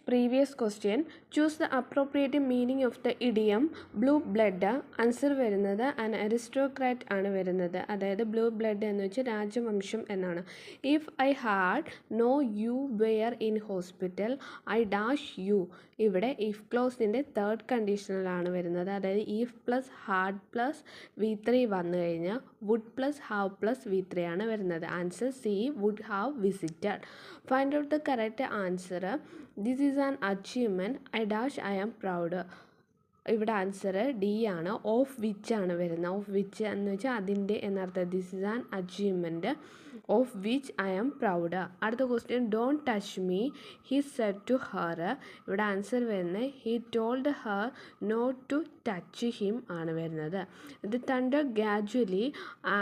Previous question. Choose the appropriate meaning of the idiom blue blood. Answer വരുന്നത് an aristocrat ആണ് വരുന്നത്. അതായത് blue blood എന്ന് വെച്ചാൽ രാജവംശം എന്നാണ്. If I had know you were in hospital I dash you. ഇവിടെ ഇഫ് ക്ലോസിൻ്റെ തേർഡ് കണ്ടീഷനിലാണ് വരുന്നത്. അതായത് if plus had plus V3 വന്നു കഴിഞ്ഞാൽ would plus have plus V3 ആണ് വരുന്നത്. Answer C would have visited. Find out the correct answer. This is an achievement I dash I am proud. ഇവിടെ answer D ആണ്. Of which ആണ് വരുന്നത്. Of which എന്ന് വെച്ചാൽ അതിൻ്റെ എന്നർത്ഥം. This is an achievement of which I am proud. അടുത്ത question. Don't touch me he said to her. ഇവിടെ ആൻസർ വരുന്നത് he told her not to touch him ആണ് വരുന്നത്. The thunder gradually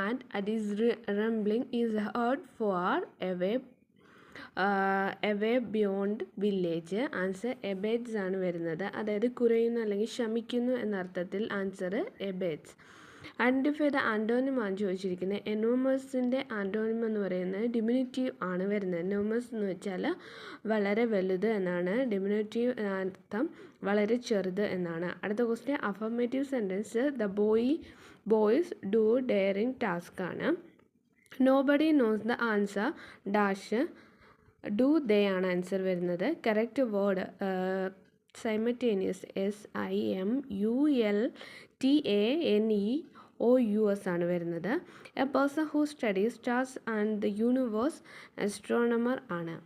and at is rumbling is heard far away beyond village. Answer abates ആണ് വരുന്നത്. അതായത് കുറയുന്നു അല്ലെങ്കിൽ ശമിക്കുന്നു എന്നർത്ഥത്തിൽ answer abates. Identify the antonym ആണ് ചോദിച്ചിരിക്കുന്നത്. എനോമസിൻ്റെ ആൻറ്റോണിം എന്ന് പറയുന്നത് ഡിമിനിറ്റീവ് ആണ് വരുന്നത്. എനോമസ് എന്ന് വെച്ചാൽ വളരെ വലുത് എന്നാണ്. ഡിമിനിറ്റീവ് അർത്ഥം വളരെ ചെറുത് എന്നാണ്. അടുത്ത question. Affirmative sentence the boys do daring task ആണ്. Nobody knows the answer dash do they ആണ് ആൻസർ വരുന്നത്. കറക്റ്റ് വേർഡ് സൈമൾട്ടേനിയസ് SIMULTANEOUS ആണ് വരുന്നത്. A person who studies stars and the universe astronomer ആണ്.